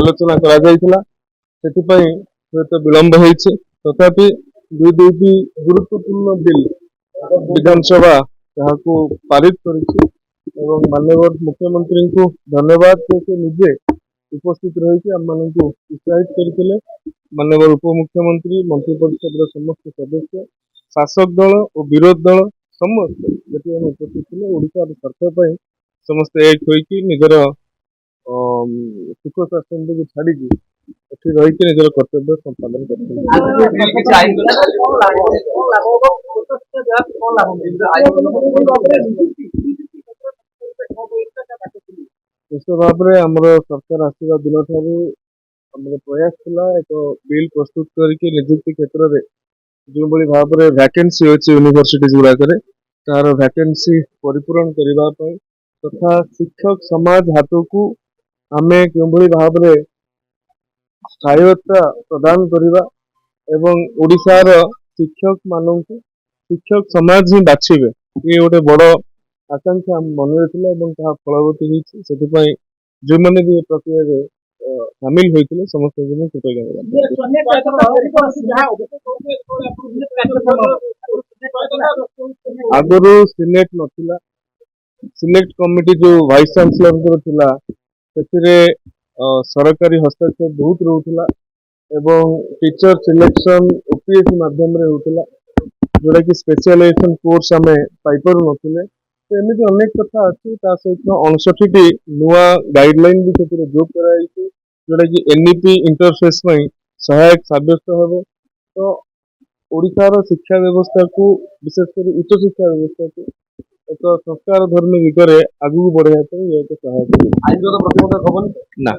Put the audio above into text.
ଆଲୋଚନା କରାଯାଇଥିଲା। ସେଥିପାଇଁ ହୁଏତ ବିଳମ୍ବ ହୋଇଛି। ତଥାପି ଦୁଇଟି ଗୁରୁତ୍ୱପୂର୍ଣ୍ଣ ବିଲ୍ ବିଧାନସଭା ଯାହାକୁ ପାରିତ କରିଛି ଏବଂ ମାନ୍ୟବର ମୁଖ୍ୟମନ୍ତ୍ରୀଙ୍କୁ ଧନ୍ୟବାଦ ଯେ ସେ ନିଜେ ଉପସ୍ଥିତ ରହିକି ଆମମାନଙ୍କୁ ଉତ୍ସାହିତ କରିଥିଲେ। ମାନ୍ୟବର ଉପମୁଖ୍ୟମନ୍ତ୍ରୀ, ମନ୍ତ୍ରୀ ପରିଷଦର ସମସ୍ତ ସଦସ୍ୟ, ଶାସକ ଦଳ ଓ ବିରୋଧୀ ଦଳ ସମସ୍ତେ ଯେତେ ଆମେ ଉପସ୍ଥିତ ଥିଲେ ଓଡ଼ିଶାର ସ୍ୱାର୍ଥ ପାଇଁ ସମସ୍ତେ ଏକ ହୋଇକି ନିଜର ସୁଖ ସ୍ୱାଚ୍ଛନ୍ଦ୍ୟକୁ ଛାଡ଼ିକି ଏଠି ରହିକି ନିଜର କର୍ତ୍ତବ୍ୟ ସମ୍ପାଦନ କରୁଛନ୍ତି। ନିଶ୍ଚିତ ଭାବରେ ଆମର ସରକାର ଆସିବା ଦିନଠାରୁ ଆମର ପ୍ରୟାସ ଥିଲା ଏକ ବିଲ୍ ପ୍ରସ୍ତୁତ କରିକି ନିଯୁକ୍ତି କ୍ଷେତ୍ରରେ ଯେଉଁଭଳି ଭାବରେ ଭ୍ୟାକେନ୍ସି ଅଛି ୟୁନିଭର୍ସିଟିଜ୍ ଗୁଡ଼ାକରେ ତାହାର ଭ୍ୟାକେନ୍ସି ପରିପୂରଣ କରିବା ପାଇଁ ତଥା ଶିକ୍ଷକ ସମାଜ ହାତକୁ ଆମେ କେଉଁଭଳି ଭାବରେ ସ୍ଥାୟୀୟତା ପ୍ରଦାନ କରିବା ଏବଂ ଓଡ଼ିଶାର ଶିକ୍ଷକମାନଙ୍କୁ ଶିକ୍ଷକ ସମାଜ ହିଁ ବାଛିବେ, ଇଏ ଗୋଟେ ବଡ଼ ଆକାଂକ୍ଷା ଆମ ମନରେ ଥିଲା ଏବଂ ତାହା ଫଳବତୀ ହୋଇଛି। ସେଥିପାଇଁ ଯେଉଁମାନେ ବି ଏ ପ୍ରକ୍ରିୟାରେ ସାମିଲ ହୋଇଥିଲେ ସମସ୍ତଙ୍କୁ ମୁଁ କୃତଜ୍ଞତା। ଆଗରୁ ସିନେଟ ନଥିଲା, ସିଲେକ୍ଟ କମିଟି ଯେଉଁ ଭାଇସ୍ ଚାନ୍ସେଲରଙ୍କର ଥିଲା ସେଥିରେ ସରକାରୀ ହସ୍ତକ୍ଷେପ ବହୁତ ରହୁଥିଲା ଏବଂ ଟିଚର ସିଲେକ୍ସନ ଓପିଏସସି ମାଧ୍ୟମରେ ହେଉଥିଲା, ଯେଉଁଟାକି ସ୍ପେଶିଆଲାଇଜେସନ କୋର୍ସ ଆମେ ପାଇପାରୁନଥିଲେ। ତ ଏମିତି ଅନେକ କଥା ଅଛି। ତା ସହିତ 59ଟି ନୂଆ ଗାଇଡଲାଇନ ବି ସେଥିରେ ଯୋଗ କରାଯାଇଛି, ଯେଉଁଟାକି ଏନ୍ଇପି ଇଣ୍ଟରଫେସ୍ ପାଇଁ ସହାୟକ ସାବ୍ୟସ୍ତ ହେବ। ତ ଓଡ଼ିଶାର ଶିକ୍ଷା ବ୍ୟବସ୍ଥାକୁ ବିଶେଷ କରି ଉଚ୍ଚ ଶିକ୍ଷା ବ୍ୟବସ୍ଥାକୁ ଏକ ସଂସ୍କାର ଧର୍ମୀ ଦିଗରେ ଆଗକୁ ବଢ଼ାଇବା ପାଇଁ ଏକ ସହାୟକ। ଆଇନଗତ ପ୍ରତିବନ୍ଧକ ହବନି ନା।